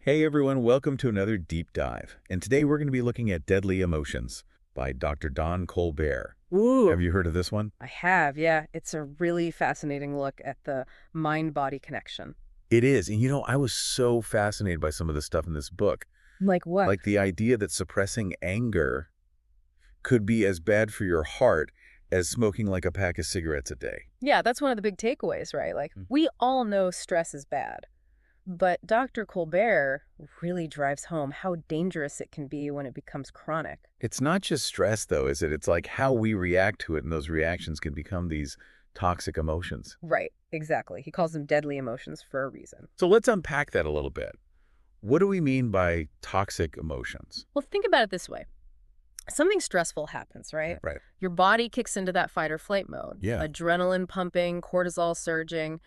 Hey everyone, welcome to another deep dive. And today we're going to be looking at Deadly Emotions by Dr. Don Colbert. Ooh, Have you heard of this one? I have, yeah. It's a really fascinating look at the mind-body connection. It is. And I was so fascinated by some of the stuff in this book. Like what? Like the idea that suppressing anger could be as bad for your heart as smoking like a pack of cigarettes a day. Yeah, that's one of the big takeaways, right? Like, Mm. we all know stress is bad, but Dr. Colbert really drives home how dangerous it can be when it becomes chronic. It's not just stress though, is it? It's like how we react to it, and those reactions can become these toxic emotions. Right, exactly. He calls them deadly emotions for a reason. So let's unpack that a little bit. What do we mean by toxic emotions? Well, think about it this way. Something stressful happens, right? Right. Your body kicks into that fight or flight mode. Yeah. Adrenaline pumping, cortisol surging.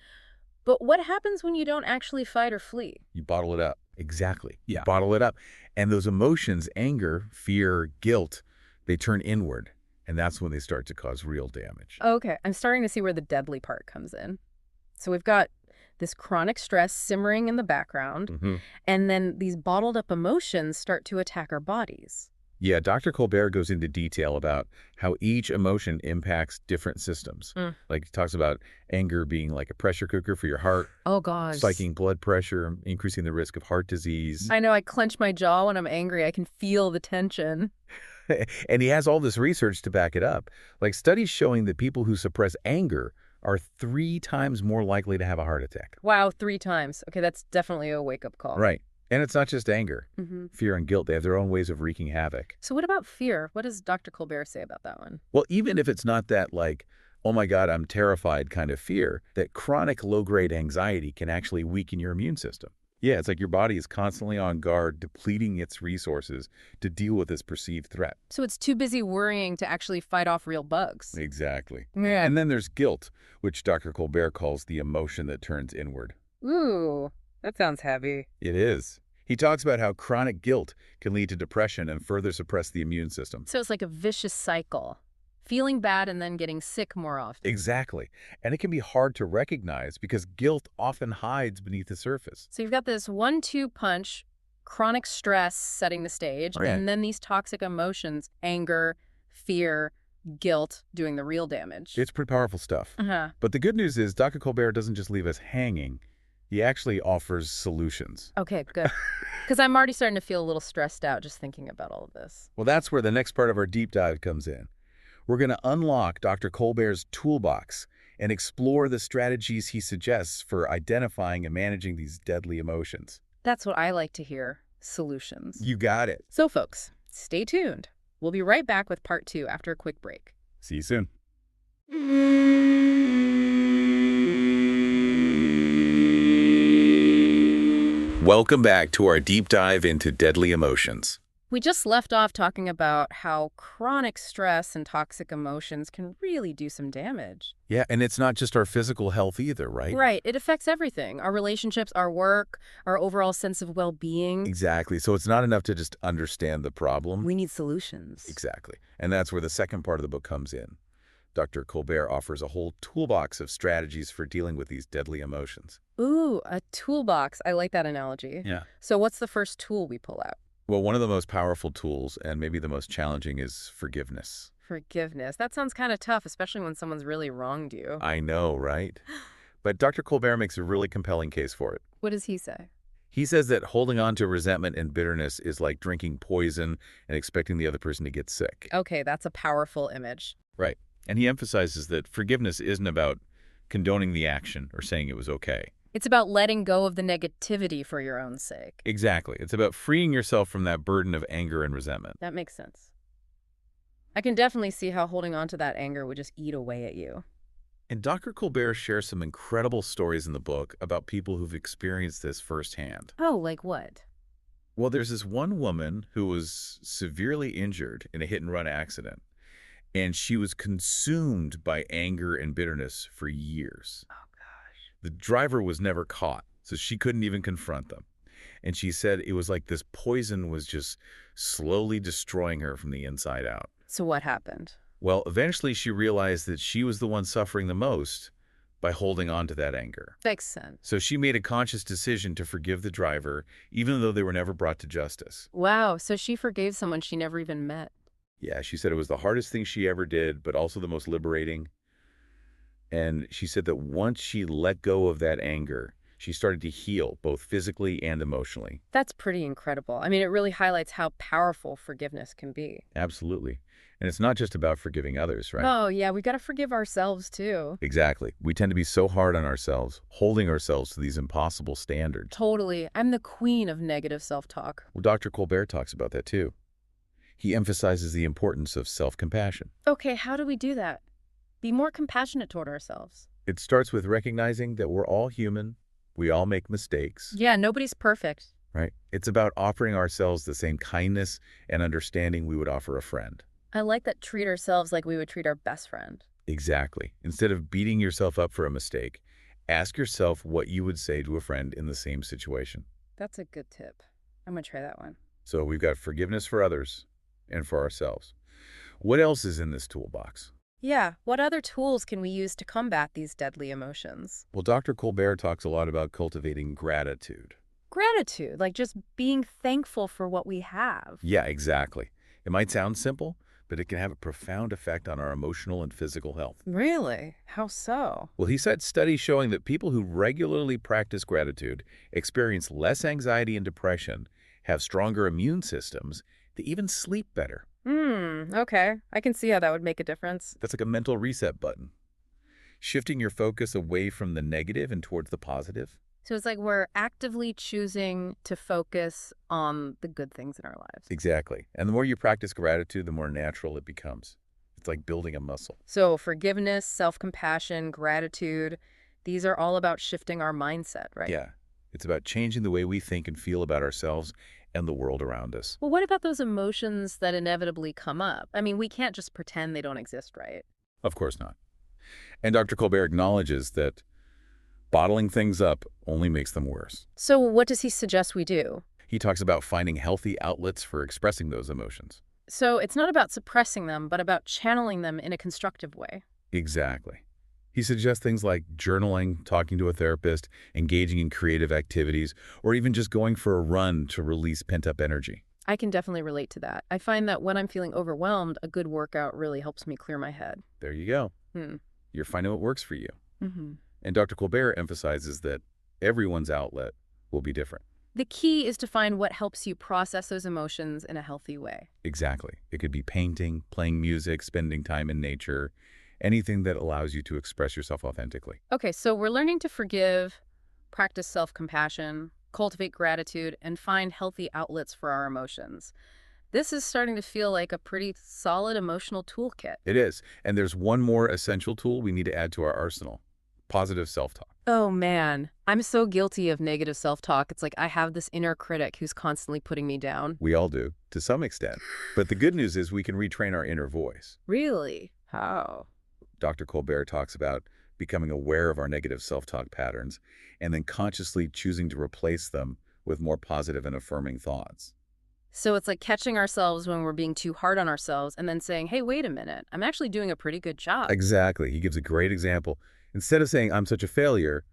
But what happens when you don't actually fight or flee? You bottle it up. Exactly. You Yeah. bottle it up. And those emotions, anger, fear, guilt, they turn inward. And that's when they start to cause real damage. Okay, I'm starting to see where the deadly part comes in. So we've got this chronic stress simmering in the background, Hmm. and then these bottled up emotions start to attack our bodies. Yeah, Dr. Colbert goes into detail about how each emotion impacts different systems. Mm. Like he talks about anger being like a pressure cooker for your heart, Oh, gosh. spiking blood pressure, increasing the risk of heart disease. I know, I clench my jaw when I'm angry. I can feel the tension. And he has all this research to back it up. Like studies showing that people who suppress anger are 3 times more likely to have a heart attack. Wow, 3 times. Okay, that's definitely a wake-up call. Right. And it's not just anger. Hmm. Fear and guilt, they have their own ways of wreaking havoc. So what about fear? What does Dr. Colbert say about that one? Well, even if it's not that like, oh my God, I'm terrified kind of fear, that chronic low-grade anxiety can actually weaken your immune system. Yeah, it's like your body is constantly on guard, depleting its resources to deal with this perceived threat. So it's too busy worrying to actually fight off real bugs. Exactly. Yeah. And then there's guilt, which Dr. Colbert calls the emotion that turns inward. Ooh, that sounds heavy. It is. He talks about how chronic guilt can lead to depression and further suppress the immune system. So it's like a vicious cycle. Feeling bad and then getting sick more often. Exactly. And it can be hard to recognize because guilt often hides beneath the surface. So you've got this 1-2 punch, chronic stress setting the stage, Right. and then these toxic emotions, anger, fear, guilt, doing the real damage. It's pretty powerful stuff. Uh-huh. But the good news is Dr. Colbert doesn't just leave us hanging. He actually offers solutions. Okay, good. Because I'm already starting to feel a little stressed out just thinking about all of this. Well, that's where the next part of our deep dive comes in. We're going to unlock Dr. Colbert's toolbox and explore the strategies he suggests for identifying and managing these deadly emotions. That's what I like to hear, solutions. You got it. So folks, stay tuned. We'll be right back with part 2 after a quick break. See you soon. Welcome back to our deep dive into deadly emotions. We just left off talking about how chronic stress and toxic emotions can really do some damage. Yeah, and it's not just our physical health either, right? Right. It affects everything. Our relationships, our work, our overall sense of well-being. Exactly. So it's not enough to just understand the problem. We need solutions. Exactly. And that's where the second part of the book comes in. Dr. Colbert offers a whole toolbox of strategies for dealing with these deadly emotions. Ooh, a toolbox. I like that analogy. Yeah. So what's the first tool we pull out? Well, one of the most powerful tools, and maybe the most challenging, is forgiveness. Forgiveness. That sounds kind of tough, especially when someone's really wronged you. I know, right? But Dr. Colbert makes a really compelling case for it. What does he say? He says that holding on to resentment and bitterness is like drinking poison and expecting the other person to get sick. Okay, that's a powerful image. Right. And he emphasizes that forgiveness isn't about condoning the action or saying it was okay. It's about letting go of the negativity for your own sake. Exactly. It's about freeing yourself from that burden of anger and resentment. That makes sense. I can definitely see how holding on to that anger would just eat away at you. And Dr. Colbert shares some incredible stories in the book about people who've experienced this firsthand. Oh, like what? Well, there's this one woman who was severely injured in a hit-and-run accident, and she was consumed by anger and bitterness for years. Oh, gosh. The driver was never caught, so she couldn't even confront them. And she said it was like this poison was just slowly destroying her from the inside out. So what happened? Well, eventually she realized that she was the one suffering the most, by holding on to that anger. Makes sense. So she made a conscious decision to forgive the driver, even though they were never brought to justice. Wow, so she forgave someone she never even met. Yeah, she said it was the hardest thing she ever did, but also the most liberating. And she said that once she let go of that anger, she started to heal both physically and emotionally. That's pretty incredible. I mean, it really highlights how powerful forgiveness can be. Absolutely. And it's not just about forgiving others, right? Oh, yeah, we got to forgive ourselves too. Exactly. We tend to be so hard on ourselves, holding ourselves to these impossible standards. Totally. I'm the queen of negative self-talk. Well, Dr. Colbert talks about that too. He emphasizes the importance of self-compassion. Okay, how do we do that? Be more compassionate toward ourselves. It starts with recognizing that we're all human, we all make mistakes, Yeah, nobody's perfect. right? It's about offering ourselves the same kindness and understanding we would offer a friend. I like that, treat ourselves like we would treat our best friend. Exactly. Instead of beating yourself up for a mistake, ask yourself what you would say to a friend in the same situation. That's a good tip. I'm going to try that one. So we've got forgiveness for others and for ourselves. What else is in this toolbox? Yeah, what other tools can we use to combat these deadly emotions? Well, Dr. Colbert talks a lot about cultivating gratitude. Gratitude, like just being thankful for what we have. Yeah, exactly. It might sound simple, but it can have a profound effect on our emotional and physical health. Really? How so? Well, he cites studies showing that people who regularly practice gratitude experience less anxiety and depression, have stronger immune systems, they even sleep better. Okay. I can see how that would make a difference. That's like a mental reset button, shifting your focus away from the negative and towards the positive. So it's like we're actively choosing to focus on the good things in our lives. Exactly. And the more you practice gratitude, the more natural it becomes. It's like building a muscle. So forgiveness, self-compassion, gratitude, these are all about shifting our mindset, right? Yeah. It's about changing the way we think and feel about ourselves and the world around us. Well, what about those emotions that inevitably come up? I mean, we can't just pretend they don't exist, right? Of course not. And Dr. Colbert acknowledges that bottling things up only makes them worse. So what does he suggest we do? He talks about finding healthy outlets for expressing those emotions. So it's not about suppressing them, but about channeling them in a constructive way. Exactly. He suggests things like journaling, talking to a therapist, engaging in creative activities, or even just going for a run to release pent-up energy. I can definitely relate to that. I find that when I'm feeling overwhelmed, a good workout really helps me clear my head. There you go. Hmm. You're finding what works for you. Mm-hmm. And Dr. Colbert emphasizes that everyone's outlet will be different. The key is to find what helps you process those emotions in a healthy way. Exactly. It could be painting, playing music, spending time in nature, anything that allows you to express yourself authentically. Okay, so we're learning to forgive, practice self-compassion, cultivate gratitude, and find healthy outlets for our emotions. This is starting to feel like a pretty solid emotional toolkit. It is. And there's one more essential tool we need to add to our arsenal: positive self-talk. Oh man, I'm so guilty of negative self-talk. It's like I have this inner critic who's constantly putting me down. We all do, to some extent. But the good news is we can retrain our inner voice. Really? How? Dr. Colbert talks about becoming aware of our negative self-talk patterns and then consciously choosing to replace them with more positive and affirming thoughts. So it's like catching ourselves when we're being too hard on ourselves and then saying, hey, wait a minute, I'm actually doing a pretty good job. Exactly. He gives a great example. Instead of saying, I'm such a failure,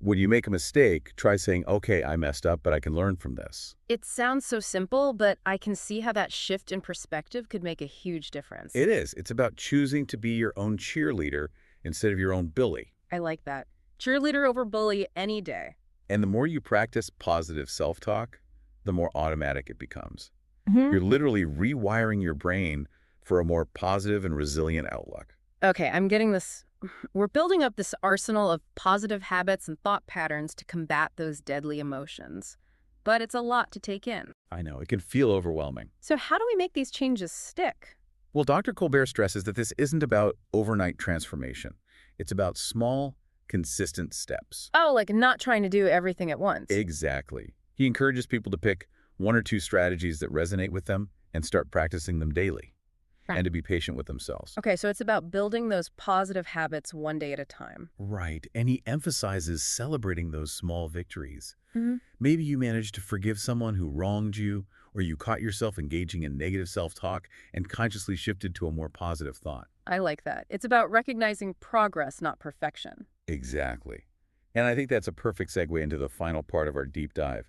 when you make a mistake, try saying, okay, I messed up, but I can learn from this. It sounds so simple, but I can see how that shift in perspective could make a huge difference. It is. It's about choosing to be your own cheerleader instead of your own bully. I like that. Cheerleader over bully any day. And the more you practice positive self-talk, the more automatic it becomes. Mm-hmm. You're literally rewiring your brain for a more positive and resilient outlook. Okay, I'm getting this. We're building up this arsenal of positive habits and thought patterns to combat those deadly emotions. But it's a lot to take in. I know, it can feel overwhelming. So how do we make these changes stick? Well, Dr. Colbert stresses that this isn't about overnight transformation. It's about small, consistent steps. Oh, like not trying to do everything at once. Exactly. He encourages people to pick one or two strategies that resonate with them and start practicing them daily. and to be patient with themselves. Okay, so it's about building those positive habits one day at a time. Right, and he emphasizes celebrating those small victories. Hmm. Maybe you managed to forgive someone who wronged you, or you caught yourself engaging in negative self-talk and consciously shifted to a more positive thought. I like that. It's about recognizing progress, not perfection. Exactly. And I think that's a perfect segue into the final part of our deep dive.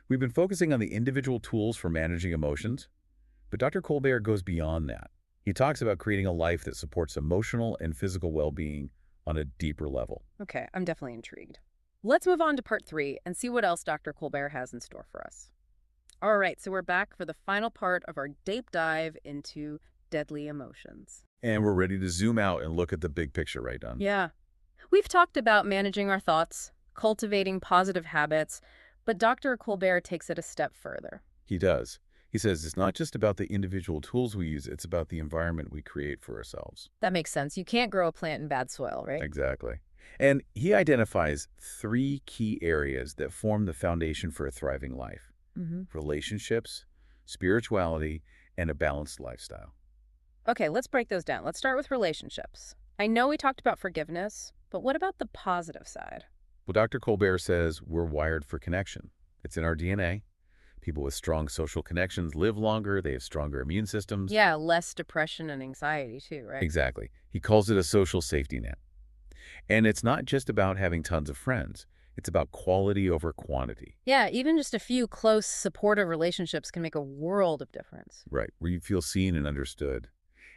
We've been focusing on the individual tools for managing emotions, but Dr. Colbert goes beyond that. He talks about creating a life that supports emotional and physical well-being on a deeper level. Okay, I'm definitely intrigued. Let's move on to part 3 and see what else Dr. Colbert has in store for us. All right, so we're back for the final part of our deep dive into deadly emotions. And we're ready to zoom out and look at the big picture, right, Don? Yeah. We've talked about managing our thoughts, cultivating positive habits, but Dr. Colbert takes it a step further. He does. He says it's not just about the individual tools we use, it's about the environment we create for ourselves. That makes sense. You can't grow a plant in bad soil, right? Exactly. And he identifies 3 key areas that form the foundation for a thriving life: Mm-hmm. relationships, spirituality, and a balanced lifestyle. Okay, let's break those down. Let's start with relationships. I know we talked about forgiveness, but what about the positive side? Well, Dr. Colbert says we're wired for connection. It's in our DNA. People with strong social connections live longer, they have stronger immune systems. Yeah, less depression and anxiety too, right? Exactly. He calls it a social safety net. And it's not just about having tons of friends. It's about quality over quantity. Yeah, even just a few close, supportive relationships can make a world of difference. Right, where you feel seen and understood.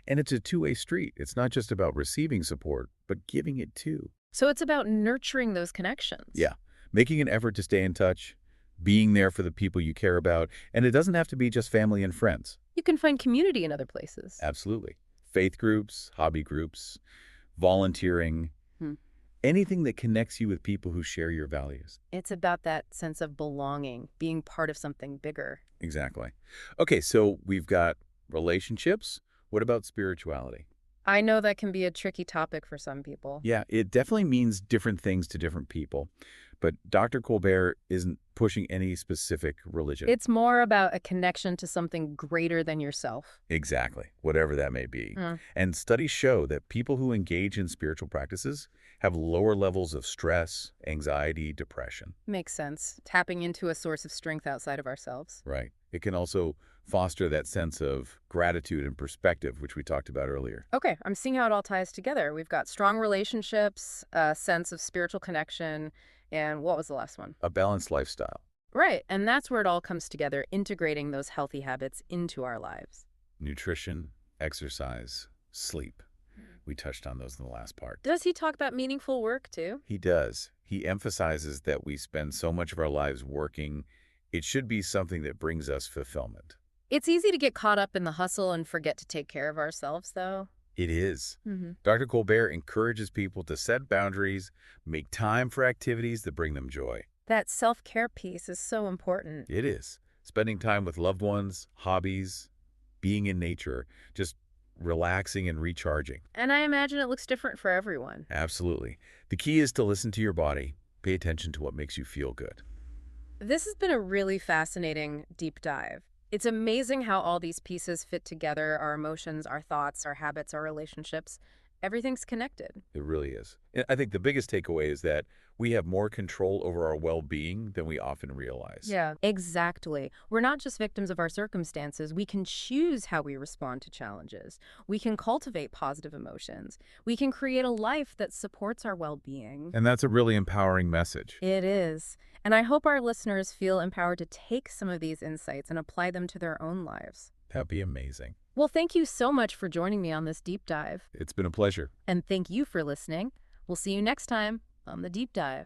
And it's a two-way street. It's not just about receiving support, but giving it too. So it's about nurturing those connections. Yeah, making an effort to stay in touch, being there for the people you care about, and it doesn't have to be just family and friends. You can find community in other places. Absolutely. Faith groups, hobby groups, volunteering, Hmm. anything that connects you with people who share your values. It's about that sense of belonging, being part of something bigger. Exactly. Okay, so we've got relationships. What about spirituality? I know that can be a tricky topic for some people. Yeah, it definitely means different things to different people. But Dr. Colbert isn't pushing any specific religion. It's more about a connection to something greater than yourself. Exactly, whatever that may be. Mm. And studies show that people who engage in spiritual practices have lower levels of stress, anxiety, depression. Makes sense. Tapping into a source of strength outside of ourselves. Right. It can also foster that sense of gratitude and perspective, which we talked about earlier. Okay, I'm seeing how it all ties together. We've got strong relationships, a sense of spiritual connection, and what was the last one? A balanced lifestyle. Right, and that's where it all comes together, integrating those healthy habits into our lives. Nutrition, exercise, sleep. We touched on those in the last part. Does he talk about meaningful work too? He does. He emphasizes that we spend so much of our lives working. It should be something that brings us fulfillment. It's easy to get caught up in the hustle and forget to take care of ourselves, though. It is. Mm-hmm. Dr. Colbert encourages people to set boundaries, make time for activities that bring them joy. That self-care piece is so important. It is. Spending time with loved ones, hobbies, being in nature, just relaxing and recharging. And I imagine it looks different for everyone. Absolutely. The key is to listen to your body, pay attention to what makes you feel good. This has been a really fascinating deep dive. It's amazing how all these pieces fit together, our emotions, our thoughts, our habits, our relationships. Everything's connected. It really is. I think the biggest takeaway is that we have more control over our well-being than we often realize. Yeah, exactly. We're not just victims of our circumstances. We can choose how we respond to challenges. We can cultivate positive emotions. We can create a life that supports our well-being. And that's a really empowering message. It is. And I hope our listeners feel empowered to take some of these insights and apply them to their own lives. That'd be amazing. Well, thank you so much for joining me on this deep dive. It's been a pleasure. And thank you for listening. We'll see you next time on The Deep Dive.